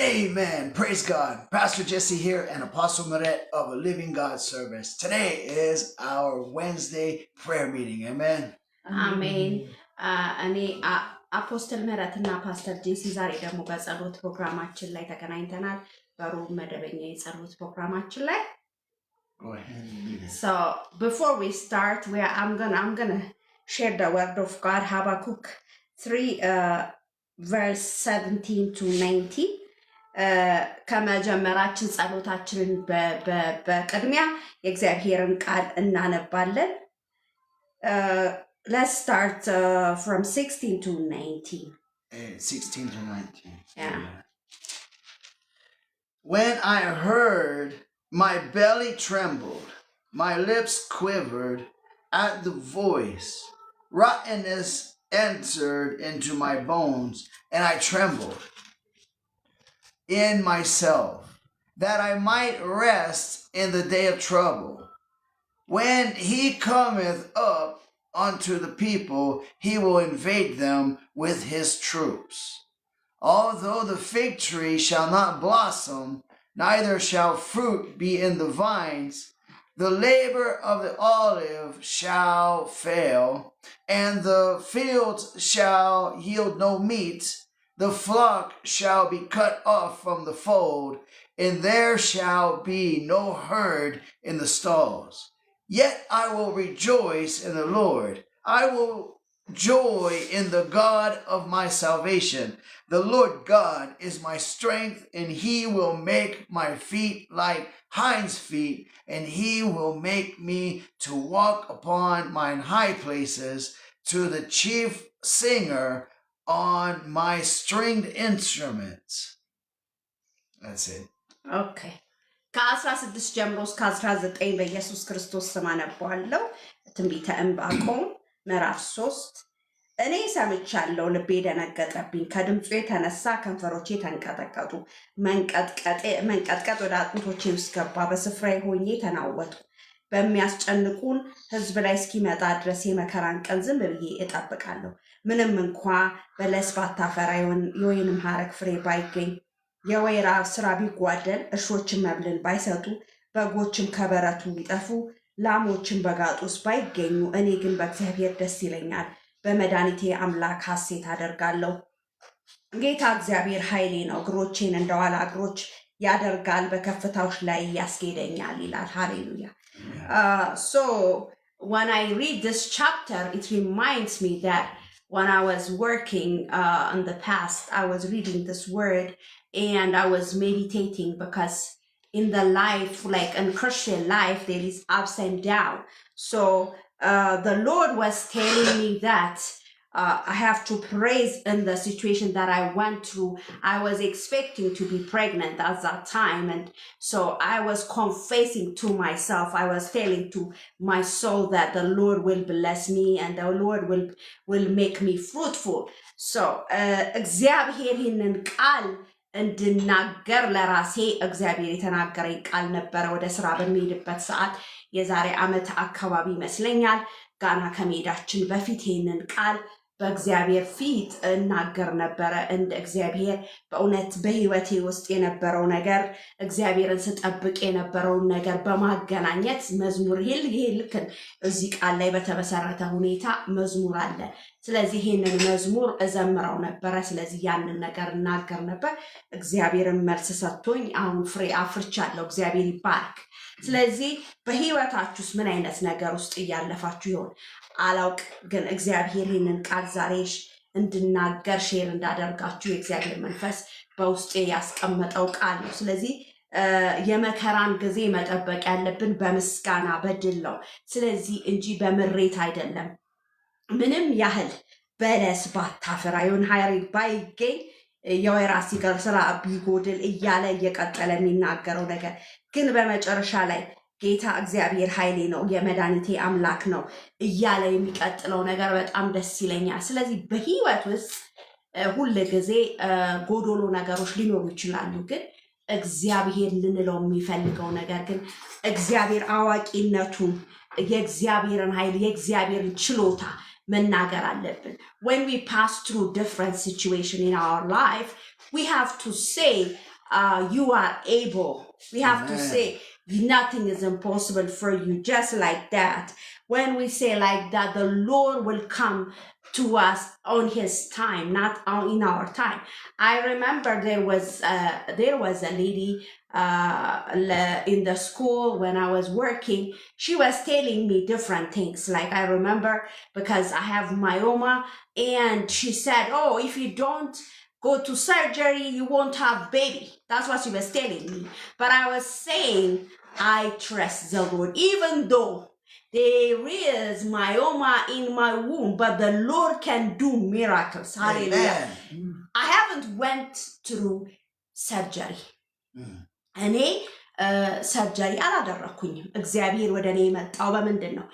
Amen. Praise God. Pastor Jesse here and Apostle Maret of a Living God Service. Today is our Wednesday prayer meeting. Amen. Amen. Apostle Maret and Pastor Jesse ዛሬ ደግሞ በጸሎት ፕሮግራማችን ላይ ተገናኝተናል በሮብ መደበኛ የጸሎት ፕሮግራማችን ላይ Go ahead. So before we start, I'm gonna share the word of God. Habakkuk 3 verse 17 to 19. ከመጀመራችን ጸሎታችንን በቅድሚያ የእግዚአብሔርን ቃል እናነባለን. Let's start from 16 to 19. 16 to 19. Yeah. When I heard, my belly trembled, my lips quivered at the voice. Rottenness entered into my bones, and I trembled in myself, that I might rest in the day of trouble. When he cometh up unto the people, he will invade them with his troops. Although the fig tree shall not blossom, neither shall fruit be in the vines, the labor of the olive shall fail, and the fields shall yield no meat. The flock shall be cut off from the fold, and there shall be no herd in the stalls. Yet I will rejoice in the Lord. I will joy in the God of my salvation. The Lord God is my strength, and he will make my feet like hinds' feet, and he will make me to walk upon mine high places, to the chief singer on my stringed instruments. That's it. Okay. ከ16 ጀምሮ እስከ 19 በኢየሱስ ክርስቶስ ስም አነባለሁ። ትንቢተ ዕንባቆም ምዕራፍ 3 እኔ ሰምቻለሁ፣ ልቤ ደነገጠብኝ፣ ከድምፁ የተነሳ ከንፈሮቼ ተንቀጠቀጡ። መንቀጥቀጥ ወደ አጥንቶቼ ውስጥ ገባ፣ በስፍራዬ ሆኜ ተናወጥኩ። በሚያስጨንቁን ሕዝብ ላይ እስኪመጣ ድረስ የመከራን ቀን ዝም ብዬ እጠብቃለሁ። ምንም እንኳ በለስ ባታፈራ የወይንም ሐረግ ፍሬ ባይገኝ የወይራ ስራ ቢጓደል እርሾችን መብልን ባይሰጡ በጎችም ከበረቱ ቢጠፉ ላሞችን በጋጡ ውስጥ ባይገኙ እኔ ግን በእግዚአብሔር ደስ ይለኛል፣ በመድኃኒቴ አምላክ ሐሴት አደርጋለሁ። ጌታ እግዚአብሔር ኃይሌ ነው፣ እግሮቼን እንደ ዋላ እግሮች ያደርጋል፣ በከፍታዎች ላይ ያስጌደኛል ይላል። ሃሌሉያ። So when I read this chapter, it reminds me that when I was working in the past, I was reading this word and I was meditating, because in the life, like in Christian life, there is ups and downs. So the Lord was telling me that I have to praise in the situation that I went through. I was expecting to be pregnant at that time, and so I was confessing to myself, I was telling to my soul that the Lord will bless me and the Lord will make me fruitful. So እግዚአብሔር ይህንን ቃል እንድናገር ለራሴ እግዚአብሔር የተናገረኝ ቃል ነበረ። ወደ ስራ በሚሄድበት ሰዓት የዛሬ ዓመት አካባቢ ይመስለኛል ጋና ከመሄዳችን በፊት ይህንን ቃል በእግዚአብሔር ፊት እናገር ነበረ። እንደ እግዚአብሔር በእውነት በህይወቴ ውስጥ የነበረው ነገር እግዚአብሔርን ስጠብቅ የነበረውን ነገር በማገናኘት መዝሙር ይሄ ልክ እዚህ ቃል ላይ በተመሰረተ ሁኔታ መዝሙር አለ። ስለዚህ ይሄንን መዝሙር እዘምራው ነበረ። ስለዚህ ያንን ነገር እናገር ነበር። እግዚአብሔርን መልስ ሰጥቶኝ አሁን ፍሬ አፍርቻለሁ። እግዚአብሔር ይባርክ። ስለዚህ በህይወታችሁስ ምን አይነት ነገር ውስጥ እያለፋችሁ ይሆን አላውቅ፣ ግን እግዚአብሔር ይህንን ቃል ዛሬ እንድናገር ሼር እንዳደርጋችሁ የእግዚአብሔር መንፈስ በውስጤ ያስቀመጠው ቃል ነው። ስለዚህ የመከራን ጊዜ መጠበቅ ያለብን በምስጋና በድል ነው። ስለዚህ እንጂ በምሬት አይደለም። ምንም ያህል በለስ ባታፈራ የሆነ ሐረግ ባይገኝ የወይራ ስራ ቢጎድል እያለ እየቀጠለ የሚናገረው ነገር ግን በመጨረሻ ላይ ጌታ እግዚአብሔር ኃይሌ ነው፣ የመድኃኒቴ አምላክ ነው እያለ የሚቀጥለው ነገር በጣም ደስ ይለኛል። ስለዚህ በህይወት ውስጥ ሁሉ ጊዜ ጎዶሎ ነገሮች ሊኖሩ ይችላሉ፣ ግን እግዚአብሔር ልንለው የሚፈልገው ነገር ግን እግዚአብሔር አዋቂነቱን፣ የእግዚአብሔርን ኃይል፣ የእግዚአብሔርን ችሎታ መናገር አለብን። When we pass through different situations in our life, we have to say you are able. We have to say nothing is impossible for you, just like that. When we say like that, the Lord will come to us on his time, not in our time. I remember there was a lady in the school when I was working. She was telling me different things. Like I remember, because I have myoma, and she said, oh, if you don't go to surgery, you won't have baby. That's what she was telling me. But I was saying, I trust the Lord, even though there is myoma in my womb, but the Lord can do miracles. Hallelujah. I haven't went through surgery. እኔ ሰርጀሪ አላደረኩኝም። እግዚአብሔር ወደ እኔ መጣው በምንድን ነው?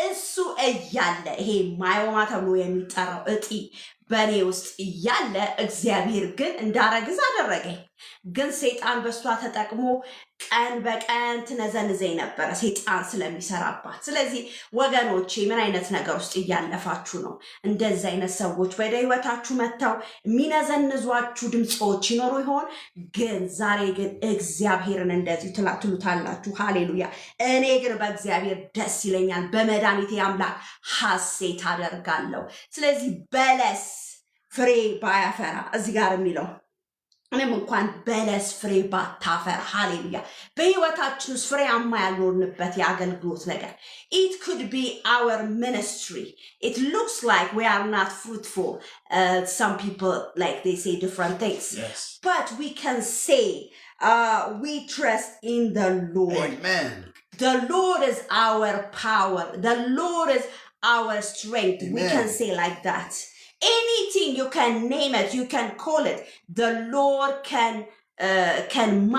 እሱ እያለ ይሄ ማዮማ ተብሎ የሚጠራው እጢ በኔ ውስጥ እያለ እግዚአብሔር ግን እንዳረግዝ አደረገኝ። ግን ሰይጣን በሷ ተጠቅሞ ቀን በቀን ትነዘንዘኝ ነበር፣ ሰይጣን ስለሚሰራባት። ስለዚህ ወገኖቼ ምን አይነት ነገር ውስጥ እያለፋችሁ ነው? እንደዚህ አይነት ሰዎች ወደ ህይወታችሁ መጥተው የሚነዘንዟችሁ ድምጾች ይኖሩ ይሆን? ግን ዛሬ ግን እግዚአብሔርን እንደዚህ ትሉታላችሁ። ሃሌሉያ። እኔ ግን በእግዚአብሔር ደስ ይለኛል፣ በመድኃኒቴ አምላክ ሐሴት አደርጋለሁ። ስለዚህ በለስ ፍሬ ባያፈራ እዚህ ጋር የሚለው እኔም እንኳን በለስ ፍሬ ባታፈራ፣ ሃሌሉያ፣ በህይወታችን ውስጥ ፍሬያማ ያልሆንበት የአገልግሎት ነገር it could be our ministry. It looks like we are not fruitful. Some people, like, they say different things. Yes. But we can say we trust in the Lord. Amen. The Lord is our power. The Lord is our strength. Amen. We can say like that. Anything, you can name it, you can call it. The Lord can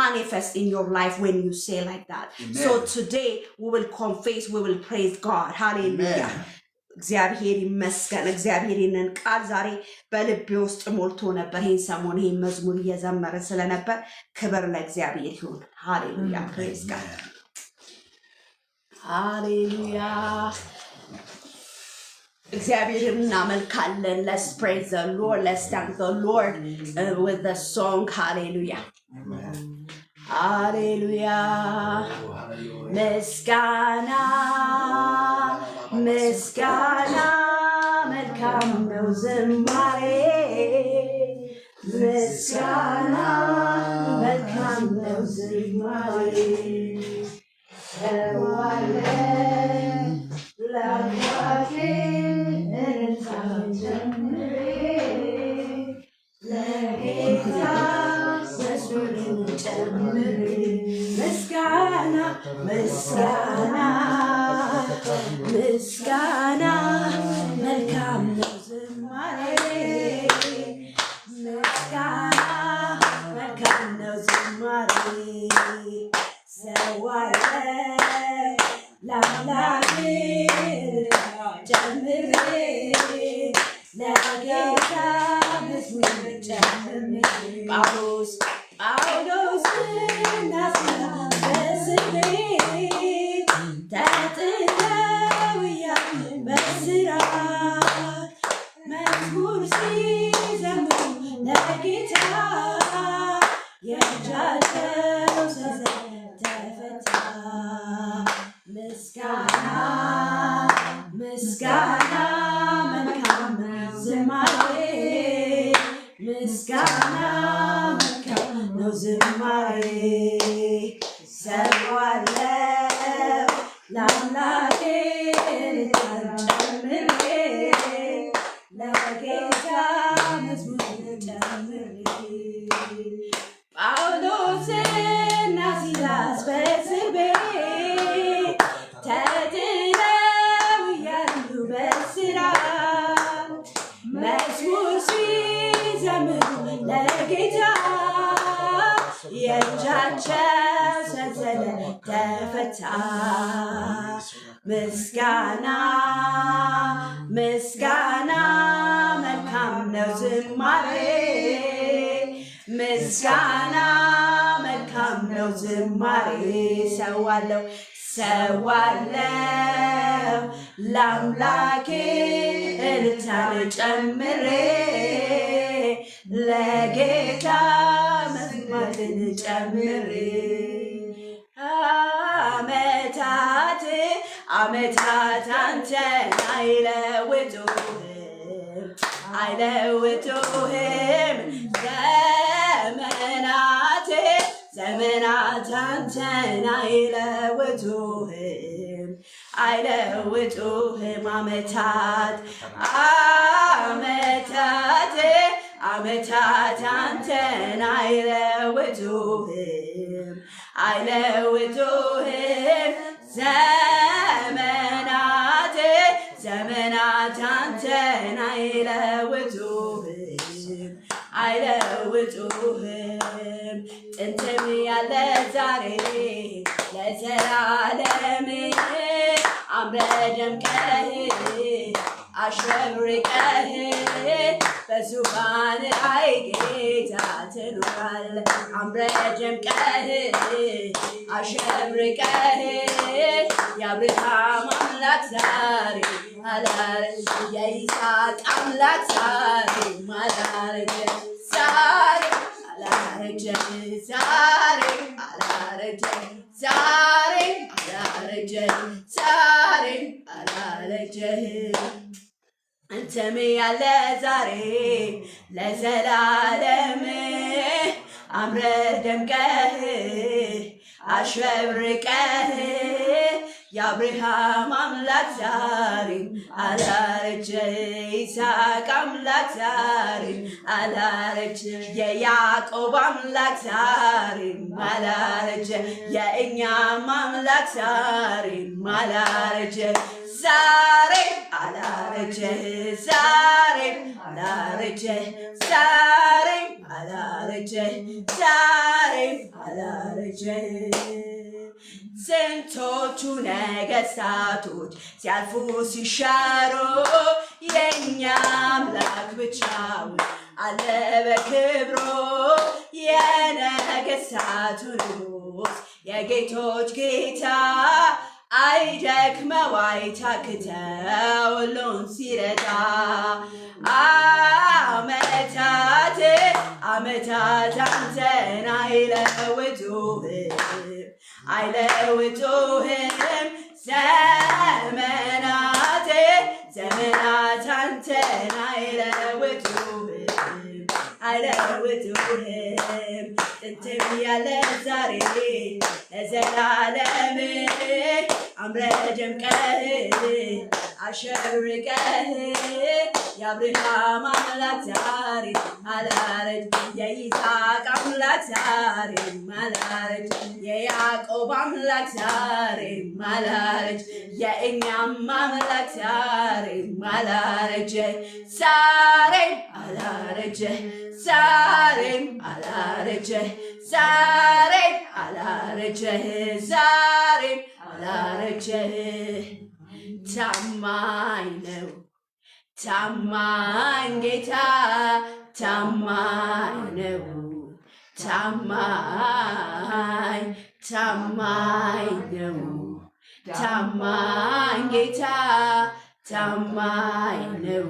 manifest in your life when you say like that. Amen. So today we will confess, we will praise God. Hallelujah. እግዚአብሔር ይመስገን። እግዚአብሔርን ቃል ዛሬ በልቤ ውስጥ ሞልቶ ነበር። ይሄን ሰሞን ይሄን መዝሙር እየዘመረ ስለነበር ክብር ለእግዚአብሔር ይሁን። ሃሌሉያ። ፕሬዝ ጋድ። ሃሌሉያ። እግዚአብሔርን እናመልካለን። Let's praise the Lord. Let's thank the Lord with the song. Hallelujah. Hallelujah. ምስጋና ምስጋና መልካም ነው ዝማሬ ምስጋና መልካም ነው ዝማሬ ሰዋለ ለአምላኬ ምስጋና ምስጋና መልካም ነው ዝማሬ ምስጋና መልካም ነው ዝማሬ ሰዋለ ለአምላኬ ጨምሬ ለጌታ መዝሙር ጨምሬ ጳውሎስ ምስጋና መልካም ዝማሬ ምስጋና መልካም ነው ዝማሬ ሰዋለው ለአምላኬ ጨምሬ ለጌታ መዝሙር ጨምሬ ጳውሎስና ሲላስ በእስር ቤት ተጥለው እያሉ በእስራት መዝሙር ሲዘምሩ ለጌታ የእጃቸው ሰንሰለት ተፈታ። ምስጋና ምስጋና መልካም ነው ዝማሬ ምስጋና መልካም ነው ዝማሬ ሰዋለው ለአምላኬ እልልታን ጨምሬ ለጌታ መዝሙር ጨምሬ ዓመታት አንተን አይለውጡህም ዘመናት አንተን አይለውጡህም ዓመታት አንተን አይለውጡህም ዘመናት አንተን አይለውጡህም ጥንትም ያለ ዛሬ ለዘላለም አምረህ ደምቀህ አሸብርቀህ በዙፋን ላይ ጌታ ትኖራለህ አምረህ ደምቀህ አሸብርቀህ የአብርሃም አምላክ ዛሬ አላረጀ የይስሐቅ አምላክ ዛሬ አላረጀ አንተም ያለ ዛሬ ለዘላለም አምረህ ደምቀህ አሸብርቀህ የአብርሃም አምላክ ዛሬ አላረጀ ይስሐቅ አምላክ ዛሬ አላረጀ የያዕቆብ አምላክ ዛሬ አላረጀ የእኛም አምላክ ዛሬ አላረጀ ስንቶቹ ነገሥታቶች ሲያልፉ ሲሻሩ የእኛ አምላክ ብቻውን አለ በክብሩ የነገሥታቱ ንጉሥ የጌቶች ጌታ አይደክመው አይታክተው ሁሉን ሲረዳ ዓመታት አንተን አይለውጡህም ዘመናት አንተን አይለውጡህም ጥንትም ያለ ዛሬ ለዘላለም አምረህ ደምቀህ አሸብርቀህ የአብርሃም አምላክ ዛሬ አላረጅ የይስሐቅ አምላክ ዛሬ አላረጅ የያዕቆብ አምላክ ዛሬ አላረጅ የእኛም አምላክ ዛሬ አላረጀ ዛሬም አላረጀ ታማኝ ጌታ ታማኝ ነው ታማኝ ነው ታማኝ ጌታ ታማኝ ነው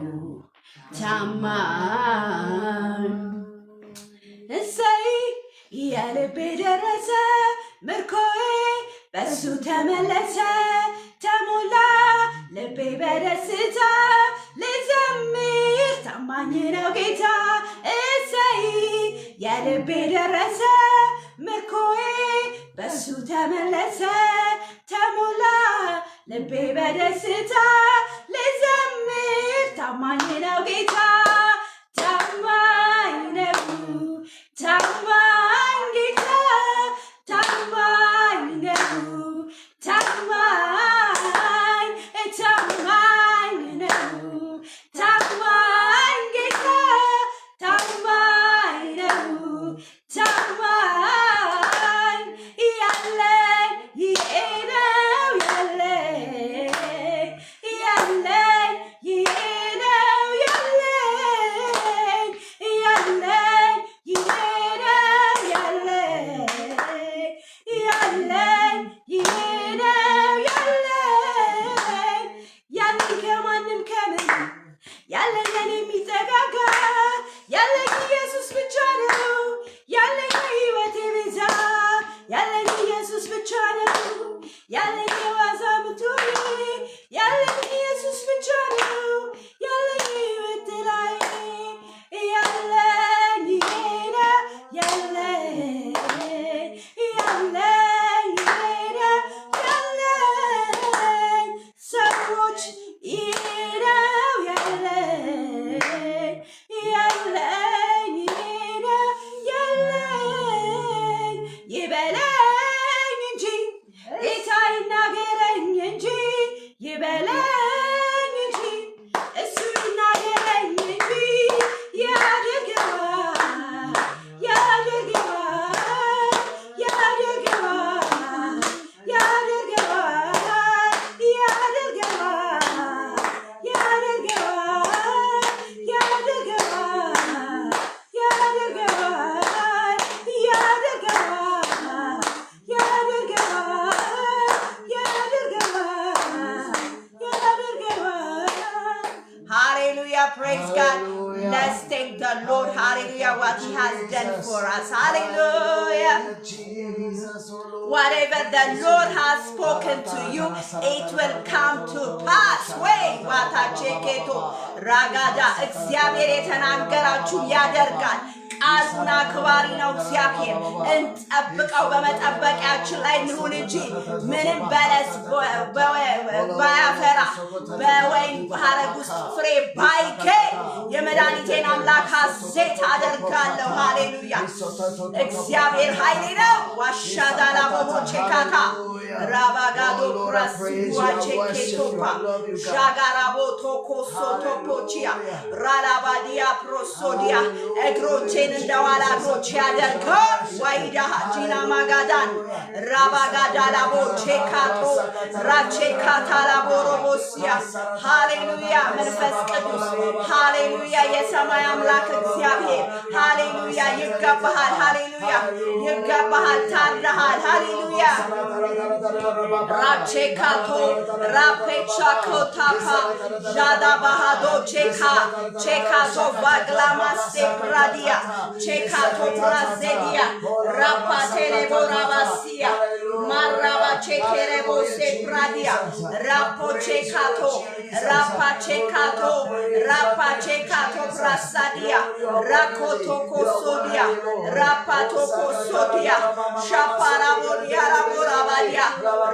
ታማኝ እሰይ የልቤ ደረሰ ምርኮዬ በሱ ተመለሰ ተሞላ ልቤ በደስታ ልዘምር ታማኝ ነው ጌታ እሰይ የልቤ ደረሰ ምርኮዬ በሱ ተመለሰ ተሞላ ልቤ በደስታ ልዘምር ታማኝ ነው ጌታ ታማኝ ነው ታማኝ ጌታ ታማኝ ነው ታማኝ ነው ታማኝ ጌታ ታማኝ ነው ታማኝ ያለኝ ይሄ ነው ያለኝ ይሄ ነው ያለኝ ይሄ ነው what he has done for us. Hallelujah. Whatever the Lord has spoken to you, it will come to pass. Wait, watacheketo ragada እግዚአብሔር የተናገራችሁ ያደርጋል። ቃሉን አክባሪ ነው እግዚአብሔር። እንጠብቀው፣ በመጠበቂያችን ላይ እንሁን እንጂ ምንም በለስ ባያፈራ በወይን ሐረግ ውስጥ ፍሬ ባይገኝ የመድኃኒቴን አምላክ ሐሴት አደርጋለሁ። ሃሌሉያ። እግዚአብሔር ኃይሌ ነው። ዋሻዳላ ቦቦቼካታ ራባጋዶ ፕራሲዋቼኬቶፓ ዣጋራቦ ቶኮሶ ቶፖቺያ ራላባዲያ ፕሮሶዲያ እግሮቼን እንደዋላ እግሮች ያደርጋል። ዋይዳ ጂና ማጋዳን ራባጋዳላቦ ቼካቶ ራቼካታላቦሮቦሲያ ሃሌሉያ። መንፈስ ቅዱስ ሃሌሉያ። የሰማይ አምላክ እግዚአብሔር ሃሌሉያ። ይገባሃል። ሃሌሉያ ይገባሃል። ታርደሃል። ሃሌሉያ። ራቼካቶ ራፔቻኮታፓ ዣዳ ባህዶ ቼካቶ ባግላማሴ ራዲያ ቼካቶ ፕራዜዲያ ራፓቴሌቦራባሲያ ማራባ ቼኬሬቦሴ ፕራዲያ ራፖቼካቶ ራፓቼካቶ ፕራሳዲያ ራኮቶኮሶዲያ ራፓቶኮሶዲያ ሻፓራቦዲያ ራቦራባዲያ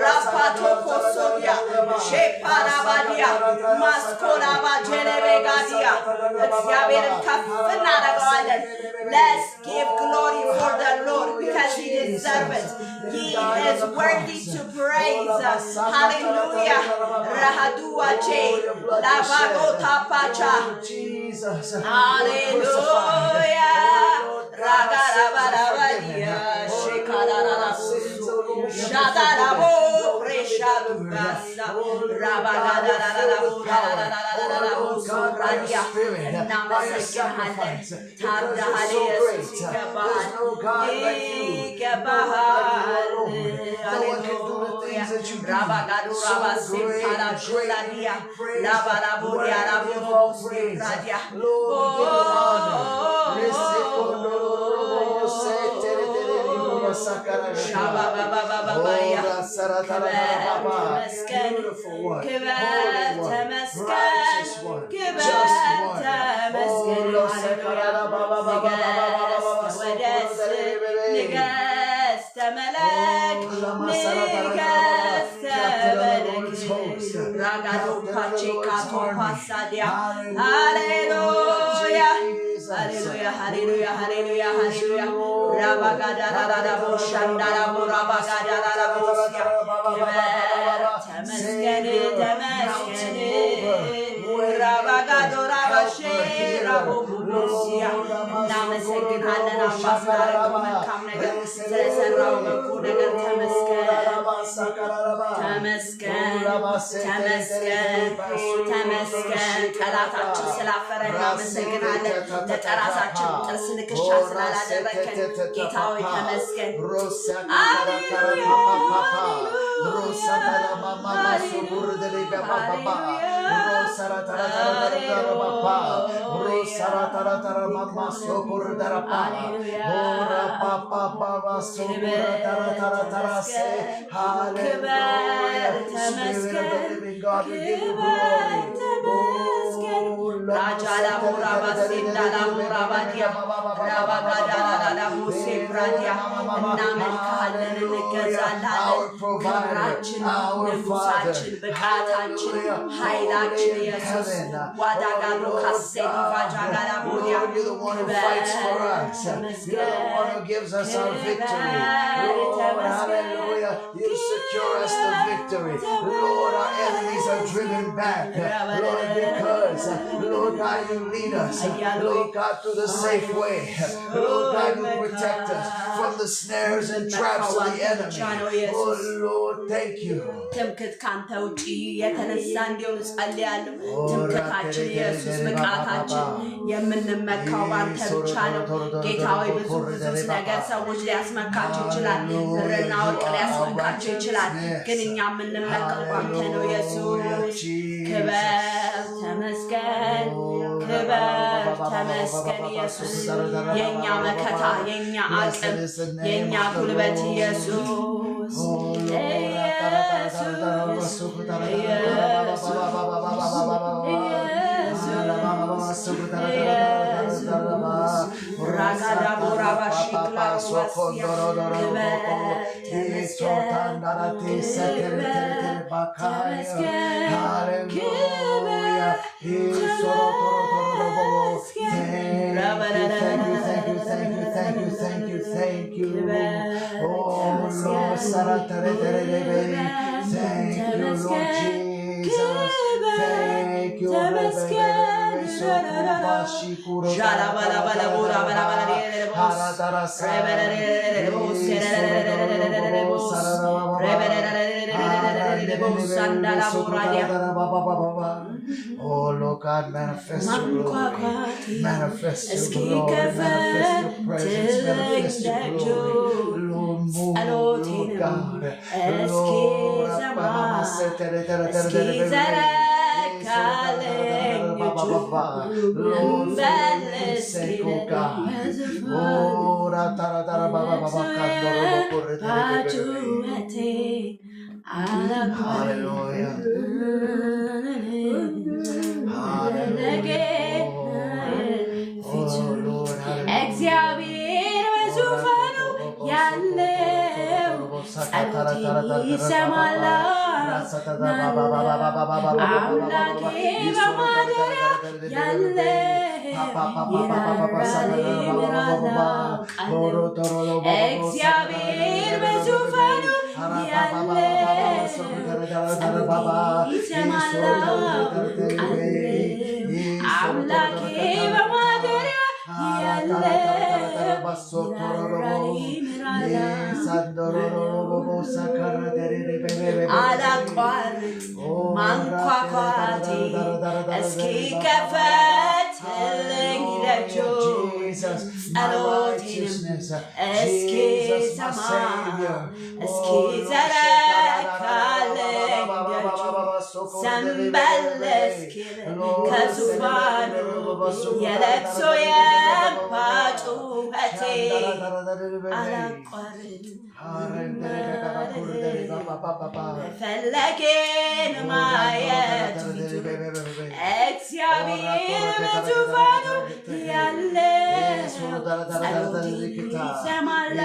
ራፓቶኮሶዲያ ሼፓራባዲያ ማስኮላባ ጀለቤጋዲያ እግዚአብሔርን ከፍ እናደርገዋለን። Let's give glory for the Lord because he deserves it. He is worthy to praise. Hallelujah. Rahadua J. Lavagota Pacha. Hallelujah. Ragarabarabadia. Shekararasu. Shadarabo. Reshadu Rasa. Rabagadarabu. Radia. Namaskar. Tarda Hallelujah. Rabagadu Rabasi Parashuladia Lavarabudia Rabudia Ragado Pachekato Pasadia. Hallelujah. Hallelujah, hallelujah, hallelujah, hallelujah. Rabagada Rabo Shandara Rabagada Rabosia. Tamaskene, Rabagado Rabashe Rabosia. Namasekin Hanan Ambassador come again. Selesarao Kudagan ተመስገን ጠላታችን ስላፈረን እናመሰግናለን። ለጠራሳችን ጥርስ ንክሻ ስላላደረከን ጌታ ሆይ ተመስገን። Rajala Murabasenda Murabadia Rabagada Musebradia Namelkalan Gazalan Karachin Nusachin Bekatachin Hailachin Jesus Wadagado Kasedi Vajagala Mudia. You're the one who fights for us. You're the one who gives us our victory. Lord, hallelujah. You secure us the victory. Lord, our enemies are driven back. Lord, because, Lord God, you lead us. Lord God, through the safe way. Lord God, you protect us from the snares and traps of the enemy. Oh, Lord, thank you. ትምክህት ካንተ ውጪ የተነሳ እንዲሆን ጸልያለሁ። ትምክህታችን ኢየሱስ ብቃታችን የምንመካው ባንተ ብቻ ነው። ጌታ ሆይ ብዙ ነገር ሰዎች ሊያስመካቸው ይችላል፣ ብርና ወርቅ ሊያስመካቸው ይችላል፣ ግን እኛ የምንመካው ባንተ ነው። ኢየሱስ ክበር ተመስገን። ክበር ተመስገን ኢየሱስ የኛ መከታ የኛ አቅም የኛ ጉልበት ኢየሱስ Thank you. Oh, Lord, thank you, Lord Jesus. Thank you, Oh Lord God, manifest your glory, manifest your glory, manifest your presence, manifest your glory. Lord, move, Lord God. Lord, sake, oh God. Hallelujah. እግዚአብሔር በዙፋኑ ያለው ጸሎቴን ይሰማል። አምላኬ በማደሪያ ያለ እግዚአብሔር በዙፋኑ ያለ ይሰማል። አምላኬ በማደሪያ ያለ አላቋርጥ ማንኳኳቴ እስኪከፈትልኝ ደጁ ጸሎቴንም እስኪሰማ እስኪዘረጋልኝ ደጁ ዘንበል እስኪል ከዙፋኑ የለቅሶ የእንባ ጩኸቴ አላቋርጥ ፈለጌን ማየት እግዚአብሔር በዙፋኑ ያለ ጸሎቴን ይሰማል።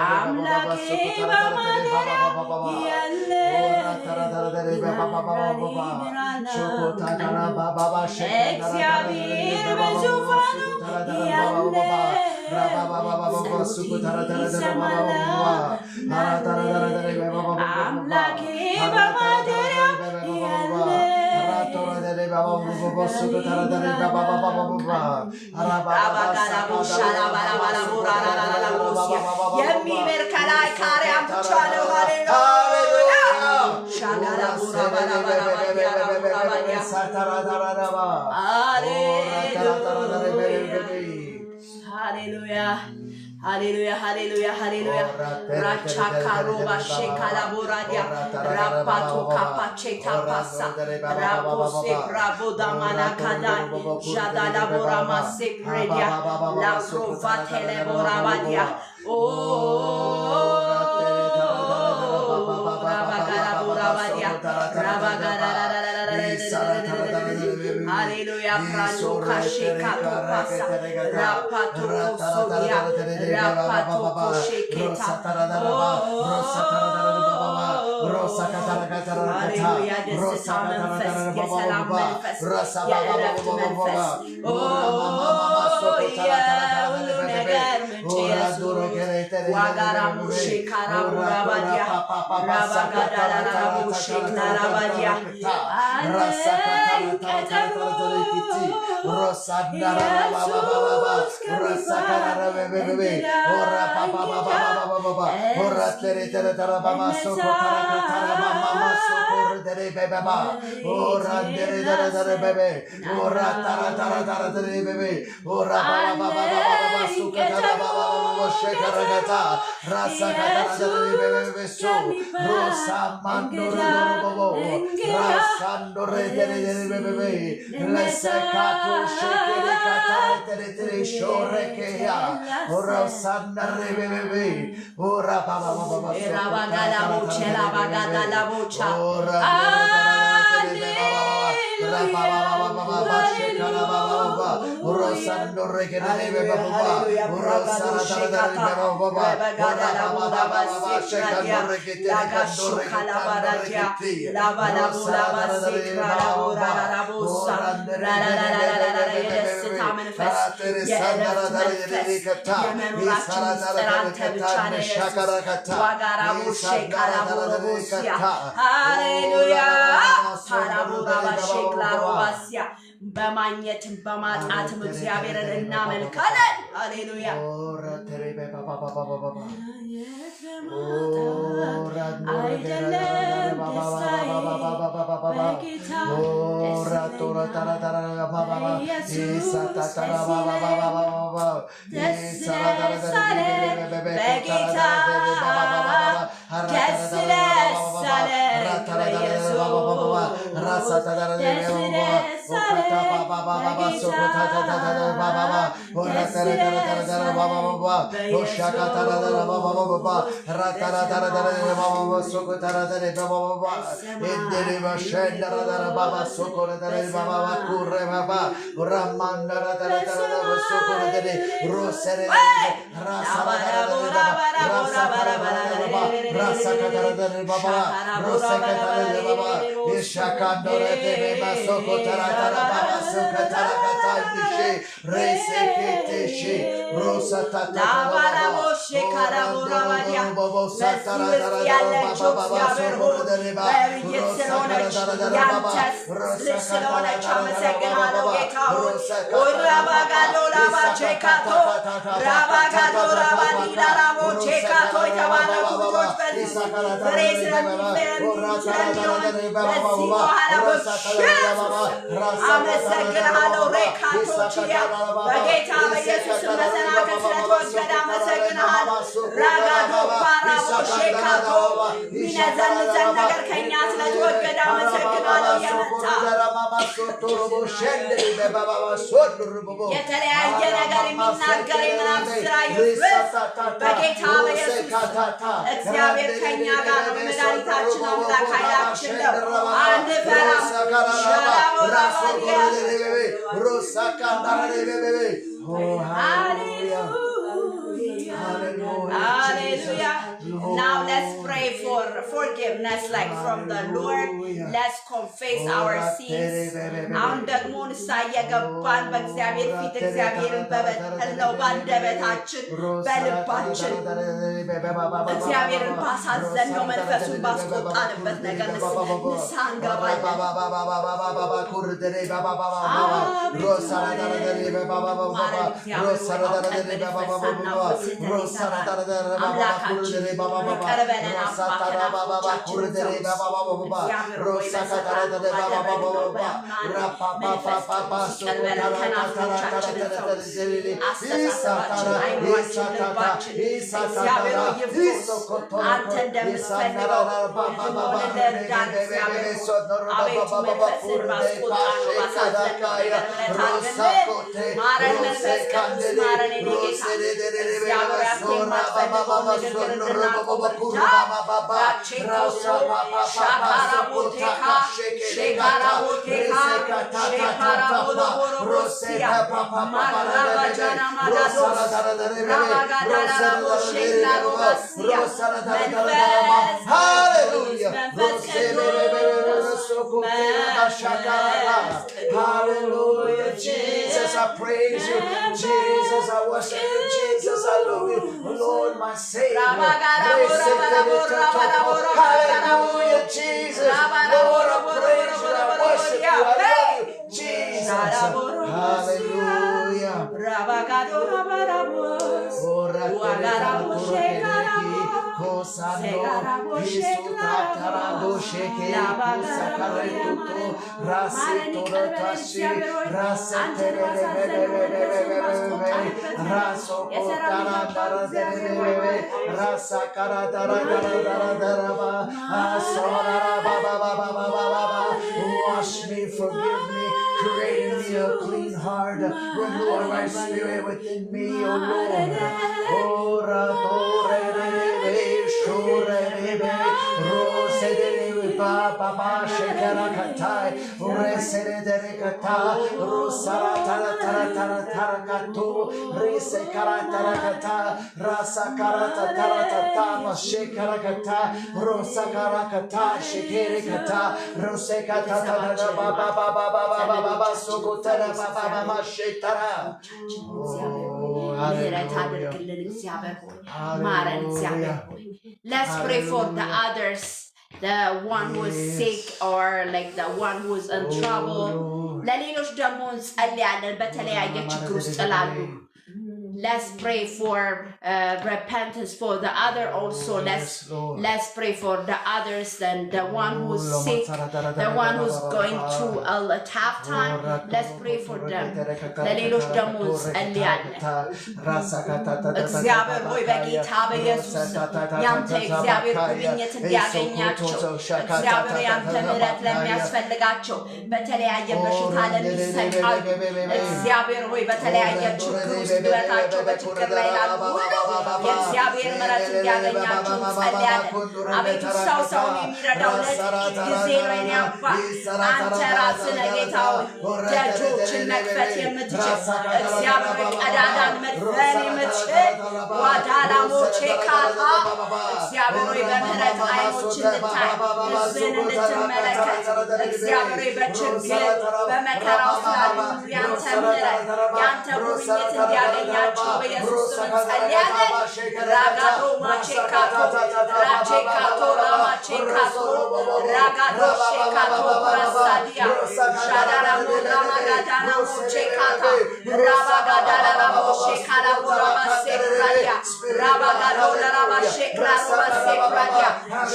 አምላኬ በማደሪያ ያለ እግዚአብሔር በዙፋኑ ያለ አምላኬ በማደሪያ ያለ የሚምር ከላይ ካሪያም ብቻ ነው። ሃሌሉያ ሃሌሉያ ሃሌሉያ ሃሌሉያ ራቻካሮ ባሼካላ ቦራዲያ ራፓቶ ካፓቼ ታፓሳ ራፖሴ ራቦዳ ማናካዳ ዣዳላ ቦራማ ሴፕሬዲያ ላፕሮቫ ቴሌቦራባዲያ ኦ ራባጋራ ቦራባዲያ ራባጋራ Hallelujah, Prado Kasheka Topasa, Rapato Sodia, Rapato Kosheketa, Hallelujah, ደስታ መንፈስ፣ የሰላም መንፈስ፣ የእረፍት መንፈስ፣ የሁሉ ነገር ምንጭ ኢየሱስ ዋጋራ ሙሼ ካራቡራባዲያ ራባጋዳራ ሙሼ ካራባዲያ አለኝ ቀጠሮ ኢየሱስ Shekaragata, Rasa Katara Beso, Rosa Mandoro, Rasando Bebe, Lesecato Shekaragata, Shorekea, Rosanda Rebebe, Ora Baba Rabagala Boche, Rabagada La Bocha. Rosando Regeneve Baba, Rosana በማግኘትም በማጣትም እግዚአብሔርን እናመልካለን። ሃሌሉያ አይደለም ደስታዬ በጌታ ኢየሱስ ደስ አለን በጌታ ደስ አመሰግናለሁ ሬካቶችያ በጌታ በኢየሱስ መሰናከል ስለተወገደ አመሰግናለሁ። ራጋዶ ፓራቦ ሼካቶ ሚነዘንዘን ነገር ከኛ ስለተወገደ አመሰግናለሁ። የመጣ የተለያየ ነገር የሚናገር የምናብ ስራ ይፍረስ በጌታ በኢየሱስ እግዚአብሔር ከኛ ጋር ነው። መድኃኒታችን አምላክ ኃይላችን ነው። አንፈራም። Hallelujah. Now let's pray for forgiveness like from the Lord. Let's confess our sins. አሁን ደግሞ ንስሐ እየገባን በእግዚአብሔር ፊት እግዚአብሔርን በበደልነው ባንደበታችን በልባችን እግዚአብሔርን ባሳዘንነው መንፈሱን ባስቆጣንበት ነገር ንስሐ እንገባለን። አንተ እንደምትፈልገው እንድንሆን እርዳን። አቤቱ መንፈስን ባስቆጣን ባሳዘን ማረን። መንፈስ ቅዱስ ማረን። የኔ ጌታ እግዚአብሔር የማትፈልገው ንግግር እንድናቆም እርዳን። ሻካራ ቦቴካ ሼካራ ቦቴካ ሼካራ ቦሎቦሮቦሲያ ማራባጃና ማዳዶስ ራባጋዳራቦ ሼክላሮባሲያ መንፈስ Hallelujah, Jesus, I praise you. Jesus, I worship you. Jesus, I love you. Lord, my Savior. Hallelujah, Jesus. Lord, I praise you. I worship you. I love you. Jesus. Hallelujah. Wash me, forgive me, create in me a clean heart, renew a right spirit within me, O Lord. Baba Shekara Katai, Resere Kata, Rosara Tara Tara Tara Tara Kato, Rese Karatara Kata, Rasa Karata Tara Tata, Shekara Kata, Rosa Karakata, Shekere Kata, Rose Kata Baba Baba Baba Sokotara Baba Shetara. Let's pray for the others. The one who is sick or like the one who is in trouble. Let's pray for repentance for the other also. Let's pray for the others and the one who's sick, the one who's going through a tough time. Let's pray for them. ለሌሎች ደግሞ እንጸልያለን። እግዚአብሔር ሆይ በጌታ በኢየሱስ ያንተ እግዚአብሔር ጉብኝት እንዲያገኛቸው እግዚአብሔር ያንተ ምሕረት ለሚያስፈልጋቸው በተለያየ በሽታ ለሚሰቃዩ እግዚአብሔር ሆይ በተለያየ ችግር ውስጥ ሕይወታቸው በችግር ላይ ላሉ ሁሉ የእግዚአብሔር ምሕረት እንዲያገኛቸው እንጸልያለን። አቤቱ ሰው ሰውን የሚረዳው ለጥቂት ጊዜ ነው። የኔ አባት አንተ ራስህ ነህ ጌታ ሆይ ደጆችን መክፈት የምትችል እግዚአብሔር ቀዳዳን መድፈን የምትችል ዋዳላሞቼ ካታ እግዚአብሔር ሆይ በምህረት አይኖች እንድታይ ሕዝብን እንድትመለከት እግዚአብሔር በችግር በመከራ ውስጥ ላሉ ያንተ ምህረት ያንተ ጉብኝት እንዲያገኛቸው በኢየሱስ ስም እንጸልያለን። ራጋዶ ማቼካቶ ራቼካቶ ራማቼካቶ ራጋዶ ሼካቶ ራሳዲያ ሻዳራሞ ራማጋዳና ሞቼካታ ራባጋዳራ ራሞሼካላ ራማሴክራዲያ ራባጋዶ ራማሼክራ ራማሴክራዲያ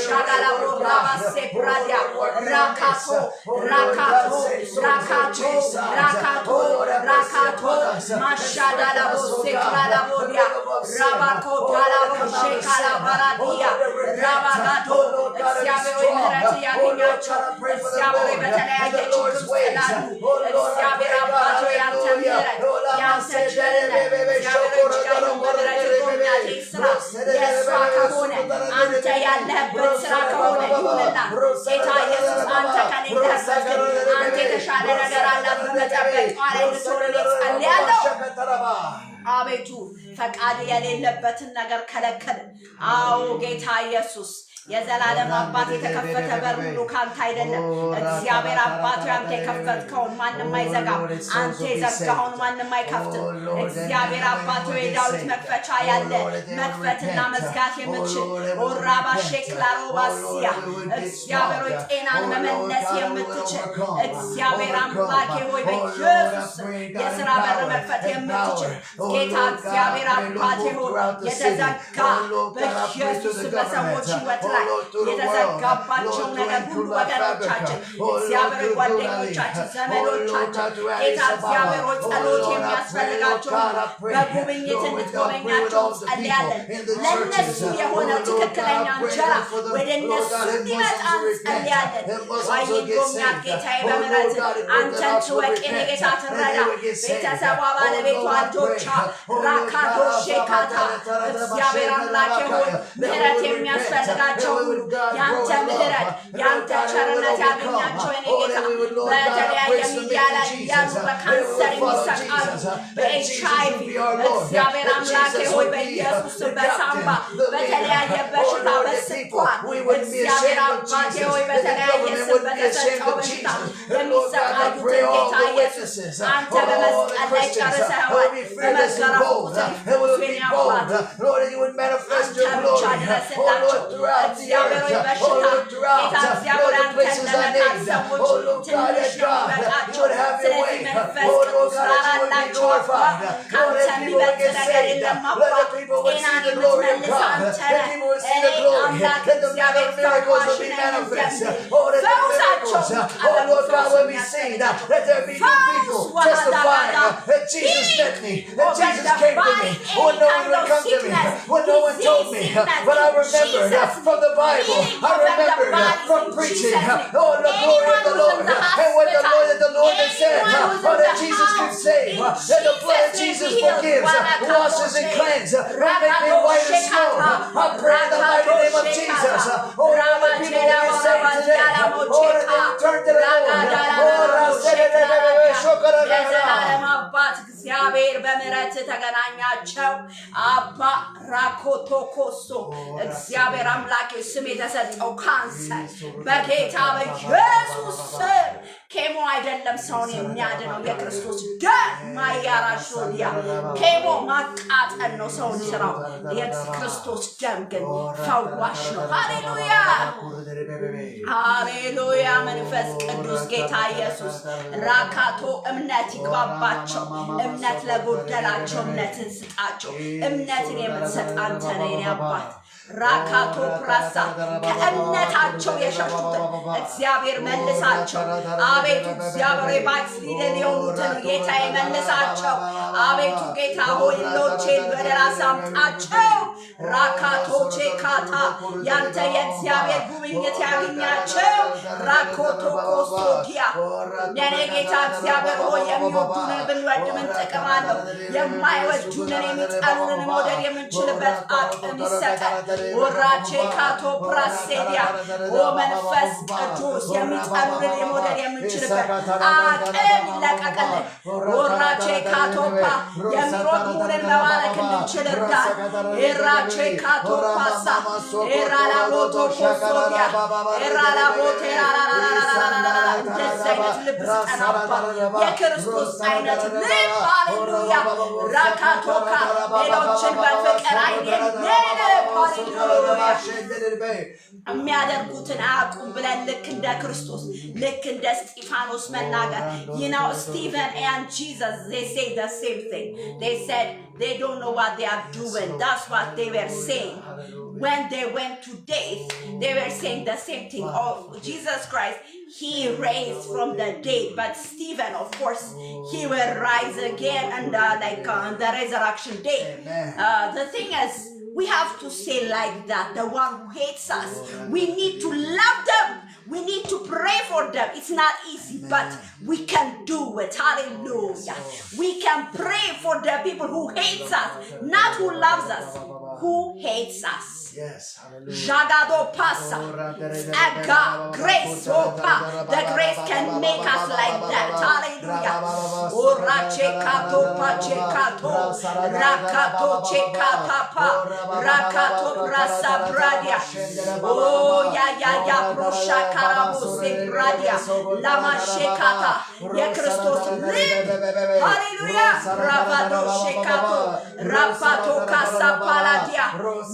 ሻዳራሞ ራማሴክራዲያ ራካቶ ራካቶ ራካቶ ራካቶ ራካቶ ማሻዳላ ሴክራላ ቦዲያ ራባኮ ዳላቦ ሼካላ ባራዲያ ራባጋዶ እግዚአብሔር ምሕረት ያገኛቸው እግዚአብሔር በተለያየ ችግር ውስጥ ላሉ እግዚአብሔር አባቶ ያንተ ምሕረት ያንተ ቸርነት እግዚአብሔር ችግሩ ምሕረት ይጎብኛል። ስራ የእሷ ከሆነ አንተ ያለህበት ስራ ከሆነ ይሁንላ ጌታ ኢየሱስ አንተ ከሌለህበት ግን አንተ የተሻለ ነገር አላት በመጠበቅ ቃል እንድትሆን ጸልያለሁ። አቤቱ ፈቃድ የሌለበትን ነገር ከለከለ። አዎ ጌታ ኢየሱስ የዘላለም አባት የተከፈተ በር ሁሉ ካንተ አይደለም። እግዚአብሔር አባቱ ያንተ የከፈትከውን ማንም አይዘጋም፣ አንተ የዘጋኸውን ማንም አይከፍትም። እግዚአብሔር አባቱ የዳዊት መክፈቻ ያለ መክፈትና መዝጋት የምትችል ኦራባ ሼክላሮባሲያ እግዚአብሔር ሆይ ጤናን መመለስ የምትችል እግዚአብሔር አምላኬ ሆይ በኢየሱስ የሥራ በር መክፈት የምትችል ጌታ እግዚአብሔር አባቴ ሆይ የተዘጋ በኢየሱስ በሰዎች ሕይወት የተዘጋባቸው ነገር ሁሉ ወገኖቻችን እግዚአብሔር ጓደኞቻችን ዘመዶቻችን ጌታ እግዚአብሔር ሆይ ጸሎት የሚያስፈልጋቸው በጉብኝት እንድትጎበኛቸው ጸልያለን። ለእነሱ የሆነው ትክክለኛ እንጀራ ወደ እነሱ እንዲመጣ ጸልያለን። ዋይ ጎብኛት ጌታዬ በምሕረት አንተን ትወቅ የኔ ጌታ ትረዳ ቤተሰቧ ባለቤቷ ልጆቿ ራካዶ ሼካታ እግዚአብሔር አምላኬ ሆይ ምሕረት የሚያስፈልጋቸው ያንተ ምሕረት ያንተ ቸርነት ያገኛቸው የኔ ጌታ በተለያየ ሚዲያ ላይ ያሉ በካንሰር የሚሰቃሉ በኤችአይቪ እግዚአብሔር አምላኬ ሆይ በኢየሱስ በሳምባ በተለያየ በሽታ በስኳር እግዚአብሔር አባቴ ሆይ በተለያየ ስም በተሰጠው በሽታ የሚሰቃሉትን ጌታ ኢየሱስ አንተ በመስቀል ላይ ጨርሰኸዋል። በመገረፉ ቁጥር የኔ አባት አንተ ብቻ ድረስላቸው እግዚአብሔር ሆይ በሽታ ጌታ እግዚአብሔር አንተ places unnamed. Oh Lord God, that God, you would have your way. Oh Lord God, that you would be glorified. Lord, that people would get saved. Let the people would see the glory of God. That people would see the glory. That the miracles will be manifest. Oh, that the miracles, oh Lord God, will be seen. That there be new people testifying that Jesus met me, that Jesus came to me, when no one would come to me, when no one told me. But I remembered from the Bible, I remembered from preaching, oh, the glory of the Lord, and what the Lord has said, oh, that Jesus can save, that the blood of Jesus forgives, washes and cleanses, and makes me white as snow. I pray in the mighty name of Jesus, oh, that the people will get saved today, oh, that they return to the አባት እግዚአብሔር በምህረት ተገናኛቸው አባ ራኮቶ ኮሶ እግዚአብሔር አምላክ ስም የተሰጠው ካንሰር በጌታ በኢየሱስ ስም ኬሞ አይደለም ሰውን የሚያድነው የክርስቶስ ደም ማያራሾዲያ ኬሞ ማቃጠል ነው ሰውን ስራው የክርስቶስ ደም ግን ፈዋሽ ነው ሃሌሉያ ሃሌሉያ መንፈስ ቅዱስ ጌታ ኢየሱስ ራካቶ እምነት ይግባባቸው እምነት ለጎደላቸው እምነትን ስጣቸው እምነትን የምትሰጥ አንተ ነህ የኔ አባት ራካቶ ፕራሳ ከእምነታቸው የሸሹትን እግዚአብሔር መልሳቸው አቤቱ እግዚአብሔር ባክስሊደን የሆኑትን ጌታ ይመልሳቸው አቤቱ ጌታ ሆይ ሎቼን በደራስ አምጣቸው ራካቶ ቼካታ ያንተ የእግዚአብሔር ጉብኝት ያገኛቸው ራኮቶ ኮሶዲያ የኔ ጌታ እግዚአብሔር ሆይ የሚወዱንን ብንወድ ምን ጥቅም አለው የማይወዱንን የሚጠሉንን መውደድ የምንችልበት አቅም ይሰጠን ወራቼ ካቶ ፕራሴዲያ ወመንፈስ ቅዱስ የሚጠሉንን የመውደድ የምንችልበት አቅም ይለቀቅልን ወራቼ ካቶፓ የሚሮጡንን መባረክ እንድንችል እርዳን ኤራቼ ካቶ ፓሳ ኤራላቦቶ ኮሶዲያ ኤራላቦቴ እንደዚህ አይነት ልብ ስጠናባ የክርስቶስ አይነት ልብ ሃሌሉያ ራካቶካ ሌሎችን በፍቅር አይኔን የሚያደርጉትን አያውቁም ብለን ልክ እንደ ክርስቶስ ልክ እንደ እስጢፋኖስ መናገር you know Stephen and Jesus they say the same thing they said they don't know what they are doing that's what they were saying when they went to death they were saying the same thing oh Jesus Christ he raised from the dead but Stephen of course he will rise again and on the resurrection day the thing is we have to say like that the one who hates us we need to love them we need to pray for them it's not easy but we can do it hallelujah we can pray for the people who hates us not who loves us who hates us yes hallelujah jagado passa aga grace opa the grace can make us like that hallelujah ora chekato pa chekato rakato chekata pa rakato rasa bradia oh ya prosha karabo se bradia lama chekata ye Christos hallelujah rabado chekato rapato kasa paladia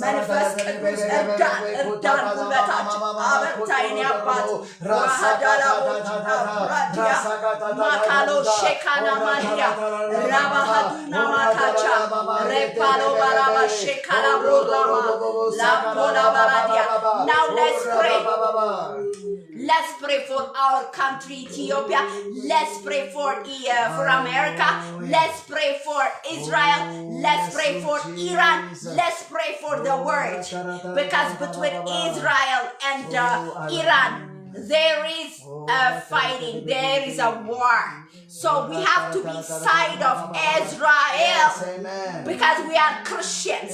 manifest እርዳን ጉልበታችን አበርታይን ያባት ራሃዳላቦች ራዲያ ማካሎ ሼካና ማዲያ ራባሃዱና ማካቻ ሬፓሎ ባራባ ሼካላ ብሮራማ ላምቦላ ባራዲያ now let's pray for our country Ethiopia let's pray for America let's pray for Israel let's pray for Iran let's pray for the world because between Israel and Iran there is a fighting there is a war so we have to be side of Israel because we are Christians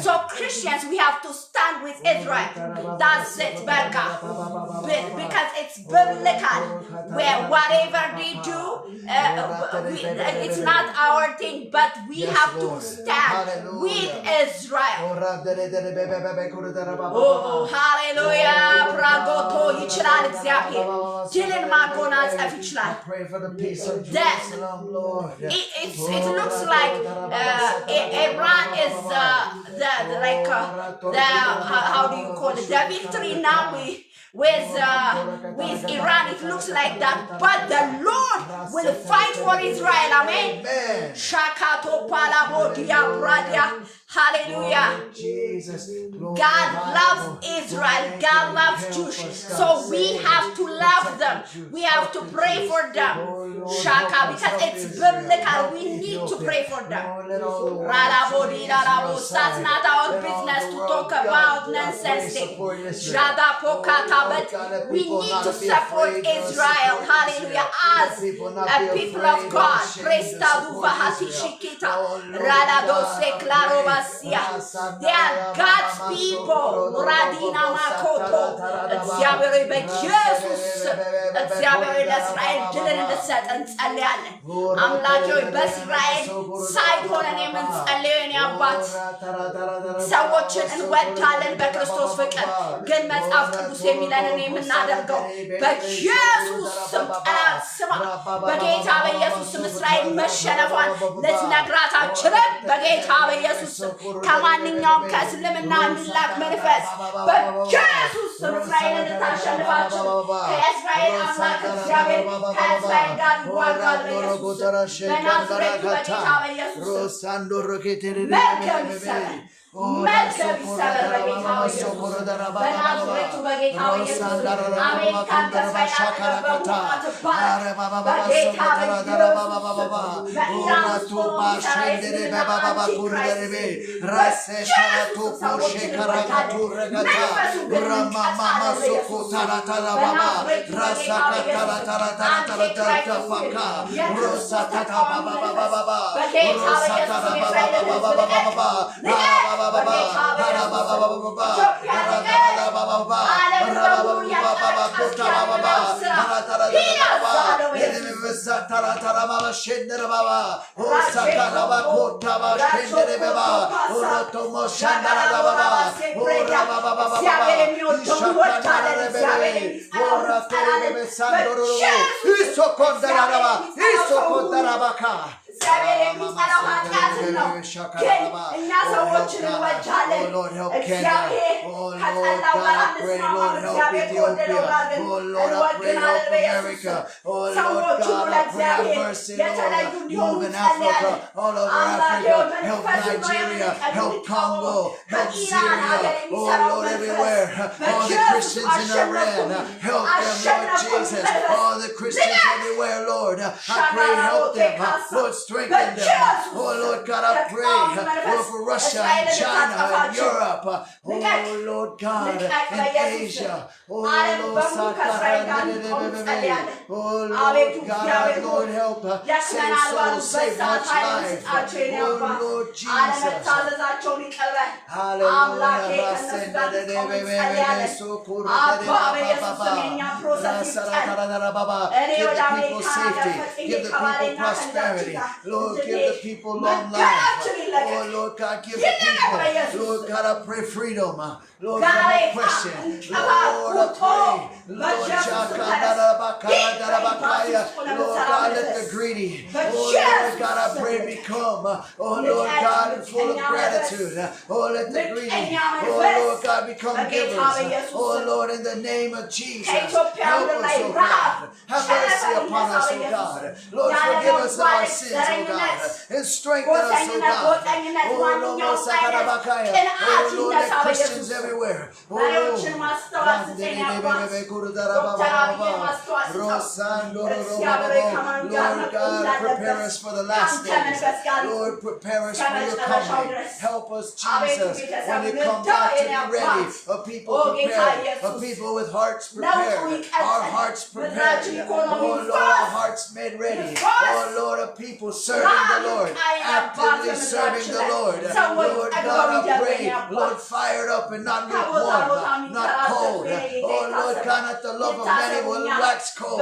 so Christians we have to stand with Israel that's it Becca because it's biblical where whatever they do it's not our thing but we have to stand with Israel oh hallelujah pragoto ይችላል እግዚአብሔር ድልን ማጎናጸፍ ይችላል it looks like Iran is like how do you call it? The victory now with Iran, it looks like that, but the Lord will fight for Israel. Amen. Shakato palabodia bradia. Hallelujah. God loves Israel. God loves Jews. So we have to love them. We have to pray for them. Shaka, because it's biblical. We need to pray for them. That's not our business to talk about nonsense things. But we need to support Israel. Hallelujah. As a people of God. They are God's people. Radina Makoto. እግዚአብሔር በኢየሱስ እግዚአብሔር ለእስራኤል ድልን እንድትሰጥ እንጸልያለን። አምላኬ ሆይ በእስራኤል ሳይድ ሆነን የምንጸልየው የኔ አባት ሰዎችን እንወዳለን በክርስቶስ ፍቅር፣ ግን መጽሐፍ ቅዱስ የሚለንን የምናደርገው በኢየሱስ ስም ጠላት ስማ። በጌታ በኢየሱስ ስም እስራኤል መሸነፏን ልትነግራት አትችልም። በጌታ በኢየሱስ ስም ከማንኛውም ከእስልምና የሚላክ መንፈስ በኢየሱስ ስም እስራኤልን ልታሸንፋቸው ከእስራኤል አምላክ እግዚአብሔር ከእስራኤል ጋር ይዋጋል። በኢየሱስ ስም በናዝሬቱ በጌታ በኢየሱስ ስም መርገም ይሰበር። መልካም ይሰበር በጌታ በኢየሱስ በናዝሬቱ በጌታ በኢየሱስ አሜሪካን ከእስራኤል አትቀበሉ አትባል በጌታ እግዚአብሔር የሚጠላው ኃጢአትን ነው። ግን እኛ ሰዎችን እንወዳለን። እግዚአብሔር ከጠላው ጋር አንስማማም። እግዚአብሔር ከወደደው ጋር ግን እንወግናለን በኢየሱስ ስም። ሰዎች ሁሉ ለእግዚአብሔር የተለዩ እንዲሆኑ እንጸልያለን። አምላኬ መንፈሱን በኢራን ሀገር የሚሰራው መንፈስ በኢየሱስ አሸነፍኩኝ አሸነፍኩኝ Lord, strengthen them. Oh, Lord God, I pray Lord, for Russia and China and Europe. Oh, Lord God, and Asia. Oh, Lord, God, Lord, help save souls, save much life. Oh, Lord Jesus. Hallelujah. Give the people safety. Give the people prosperity. Lord, give the people long life. Oh, Lord God, give the people. Lord God, I pray freedom. Lord, from oppression. Lord, I pray. Lord, God, let the greedy. Oh, Lord God, I pray become. Oh, Lord God, full of gratitude. Oh, let the greedy. Oh, Lord God, become givers. Oh, Lord, in the name of Jesus. Help us, oh God. Have mercy upon us, oh God. Lord, forgive us of our sins, oh God. And strengthen us, oh God. Oh, Lord, let Christians everywhere. Oh, Lord God, prepare us for the last days. Lord, prepare us for your coming. Help us, Jesus, when you come back to be ready. A people prepared. A people with hearts prepared. Our hearts prepared. Oh, Lord, our hearts made ready. Oh, Lord, a people serving the Lord. Actively serving the Lord. Lord God, I pray. Lord, fired up and not lukewarm, not cold. Oh, Lord God, not the love of many will wax cold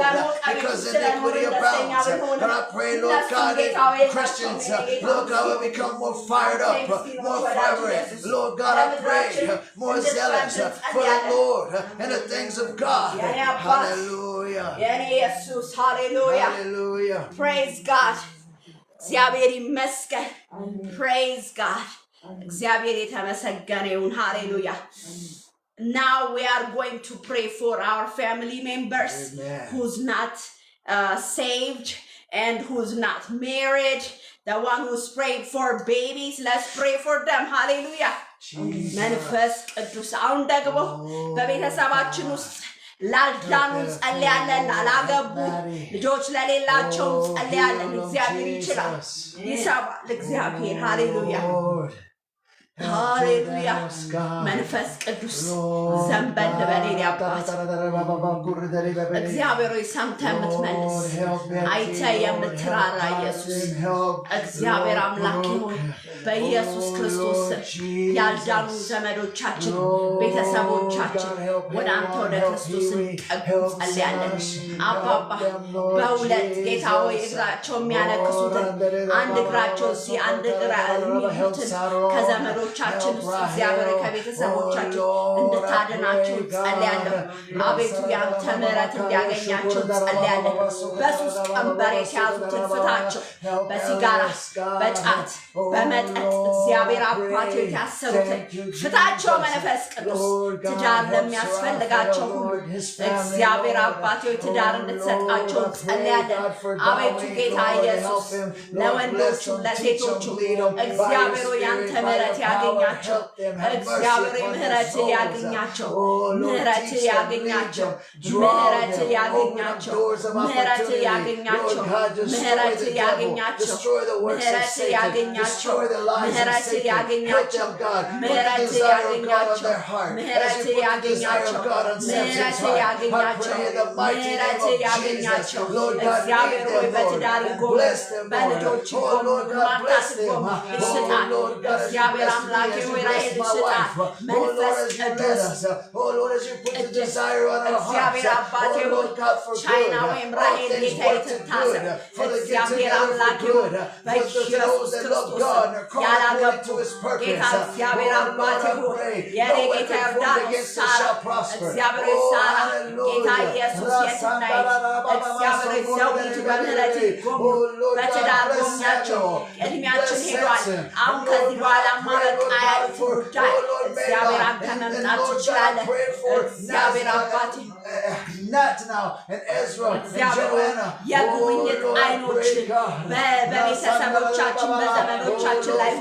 because iniquity abounds. And I pray, Lord God, that Christians, Lord God, will become more fired up, more fervent. Lord God, I pray, more zealous for the Lord and the things of God. Hallelujah. Hallelujah. Praise God. Praise God. እግዚአብሔር የተመሰገነ ይሁን። ሃሌሉያ። Now we are going to pray for our family members who's not saved and who's not married. The one who's praying for babies, let's pray for them. Hallelujah. መንፈስ ቅዱስ አሁን ደግሞ በቤተሰባችን ውስጥ ላልዳኑ ጸልያለን፣ ላላገቡ ልጆች ለሌላቸው ጸልያለን። እግዚአብሔር ይችላል፣ ይሰማል። እግዚአብሔር ሃሌሉያ ሃሌሉያ። መንፈስ ቅዱስ ዘንበል በሌላ አባት እግዚአብሔር ሆይ ሰምተህ የምትመልስ አይተህ የምትራራ ኢየሱስ እግዚአብሔር አምላክ ሆይ በኢየሱስ ክርስቶስ ያልዳኑ ዘመዶቻችን ቤተሰቦቻችን ወደ አንተ ወደ ክርስቶስ እንጠጉ ጸልያለን። አባባ በሁለት ጌታ ሆይ እግራቸው የሚያነክሱትን አንድ እግራቸው እዚህ አንድ እግራ የሚሉትን ከዘመዶ ቻችን እግዚአብሔር ከቤተሰቦቻቸው እንድታድናቸው ጸልያለሁ። አቤቱ ያንተ ምሕረት እንዲያገኛቸው ጸልያለሁ። በሱስ ቀንበር የተያዙትን ፍታቸው። በሲጋራ በጫት በመጠጥ እግዚአብሔር አባቴ የታሰሩትን ፍታቸው። መንፈስ ቅዱስ ትዳር ለሚያስፈልጋቸው ሁሉ እግዚአብሔር አባቴ ትዳር እንድትሰጣቸው ጸልያለሁ። አቤቱ ጌታ ኢየሱስ ለወንዶቹ ለሴቶቹ እግዚአብሔር ያንተ ምሕረት ያገኛቸው እግዚአብሔር ምሕረት ያገኛቸው ምሕረት ያገኛቸው ምሕረት ያገኛቸው ምሕረት ያገኛቸው ምሕረት ያገኛቸው ምሕረት ያገኛቸው ምሕረት ያገኛቸው ምሕረት ያገኛቸው ምሕረት ያገኛቸው ምሕረት ያገኛቸው ምሕረት ያገኛቸው እግዚአብሔር ሆይ በትዳር ይጎም በልጆች ይጎም ማርታት ይጎም ይስጣል እግዚአብሔር አምላኬ ሆይ ራእይ ይስጣል መንፈስ ቅዱስ እግዚአብሔር አባቴ ሆይ ቻይና ወይም ራእይ ጌታ ይትታሰብ እግዚአብሔር አምላኬ ሆይ በኢየሱስ ክርስቶስ ያላገቡ ጌታ እግዚአብሔር አባቴ ሆይ የኔ ጌታ ዮርዳኖስ ሳራ እግዚአብሔር ሳራ ጌታ ኢየሱስ የትናይት እግዚአብሔር ዘውዲቱ በምህረት ጎሙ በትዳር ጎምኛቸው እድሜያችን ሄዷል። አሁን ከዚህ በኋላ ማረቅ አያሉት ጉዳይ እግዚአብሔር አንተ መምጣት ትችላለህ። እግዚአብሔር አባቴ እግዚአብሔር የጉብኝት አይኖችን በቤተሰቦቻችን በዘመዶቻችን ላይ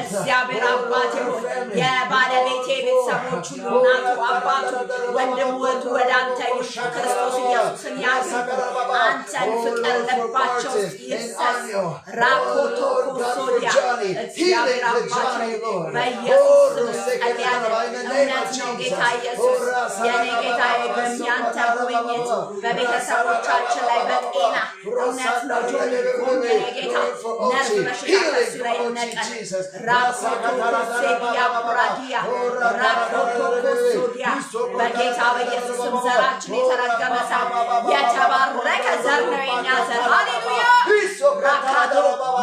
እግዚአብሔር አባቴ ሆይ የባለቤቴ ቤተሰቦች ሁሉ እናቱ አባቱ ወንድም እህቱ ወደ አንተ ክርስቶስ ኢየሱስን ያግቡ። አንተን ፍቅር ልባቸው ይሰስ ራኮቶ ኮሶዲያ እግዚአብሔር አባቴ በኢየሱስ ጸልያለሁ። እውነት ነው ጌታ ኢየሱስ የኔ ጌታ በሚያንተ ጉብኝት በቤተሰቦቻችን ላይ በጤና እውነት ነው ጆኒ ጎን የኔ ጌታ ነርቭ በሽታ ከሱ ላይ ይነቀል። ራኮቶ ኮሴዲያ ቡራዲያ ራኮቶ ኮሶዲያ በጌታ በኢየሱስም ዘራችን የተረገመ ሰው የተባረከ ዘር ነው የኛ ዘር። ሃሌሉያ ራካቶ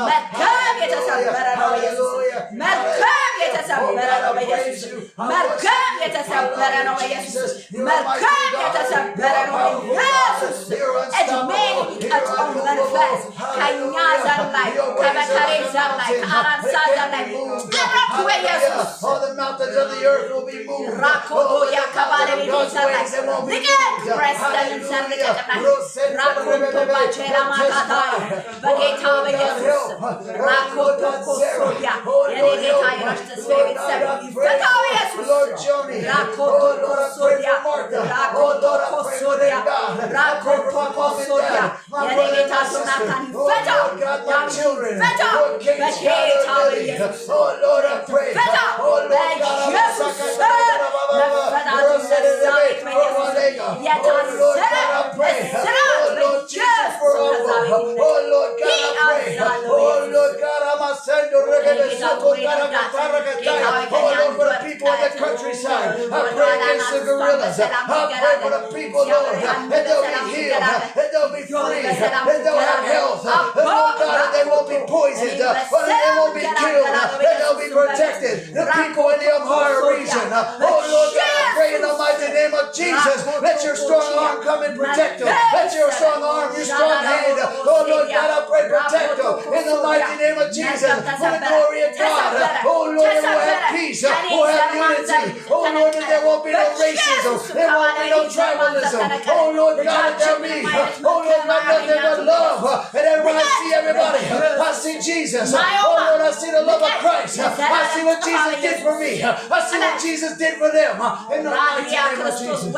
መርገም የተሰበረ ነው በኢየሱስ መርገም የተሰበረ ነው በኢየሱስ መርገም የተሰበረ ነው በኢየሱስ መርገም የተሰበረ ነው በኢየሱስ እድሜን የሚቀጥለው መንፈስ ከእኛ ዘር ላይ ከበከሬ ዘር ላይ ከአራንሳ ዘር ላይ ቀረኩ በኢየሱስ ራኮቶ ያከባለቤቴ ዘር ላይ ልቀቅ ፕሬስተንን ዘር ልቀቅና ራኮቶ ባቼላ ማካታይ በጌታ በኢየሱስ ራኮቶ ኮሶዲያ የኔ ጌታ የራሽ ተስፋ ቤተሰብ ይፈታ በኢየሱስ ራኮቶ ኮሶዲያ ራኮቶ ኮሶዲያ ራኮቶ ኮሶዲያ የኔ ጌታ ዞናታን ይፈታ ይፈታ በጌታ በኢየሱስ ፈታ በኢየሱስ መፈታቱ ሰዛቤት በኢየሱስ የታሰረ እስራት በኢየሱስ for the people in the countryside. I pray against the gorillas. I pray for the people, Lord, that they'll be healed, that they'll be free, that they'll have health. Oh God, that they won't be poisoned, that they won't be killed, that they'll be protected. The people in the Amhara region. Oh Lord God, I pray in the mighty name of Jesus. Let your strong arm come and protect them. Let your strong arm, your strong hand, oh Lord God, I pray protect them in the mighty name of Jesus. For the glory of God, oh Lord, they will have peace, will have unity. Oh Lord, that there won't be no racism, there won't be no tribalism. Oh Lord God, that there be, oh Lord God, nothing but love. And everybody, I see everybody. I see Jesus. Oh Lord, I see the love of Christ. I see what Jesus did for me. I see what Jesus did for them. In the mighty name of Jesus.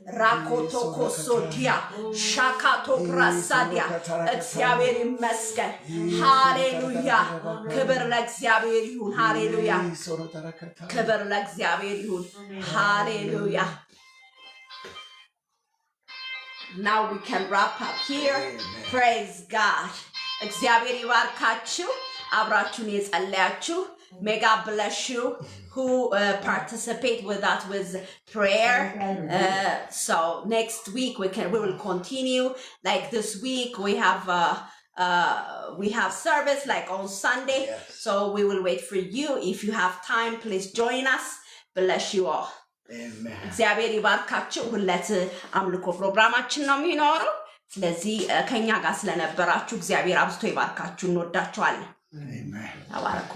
Rakoto kosodia shakato prasadia እግዚአብሔር ይመስገን ሃሌሉያ ክብር ለእግዚአብሔር ይሁን ሃሌሉያ ክብር ለእግዚአብሔር ይሁን ሃሌሉያ Now we can wrap up here. Praise God. እግዚአብሔር ይባርካችሁ አብራችሁን የጸለያችሁ May God bless you who participate with us with prayer. So next week we will continue. Like this week we have service like on Sunday. Yes. So we will wait for you. If you have time, please join us. Bless you all. Amen. እግዚአብሔር ይባርካችሁ ሁለት አምልኮ ፕሮግራማችን ነው የሚኖረው። ስለዚህ ከኛ ጋር ስለነበራችሁ እግዚአብሔር አብዝቶ ይባርካችሁ እንወዳችኋለን። Amen. ተባረኩ።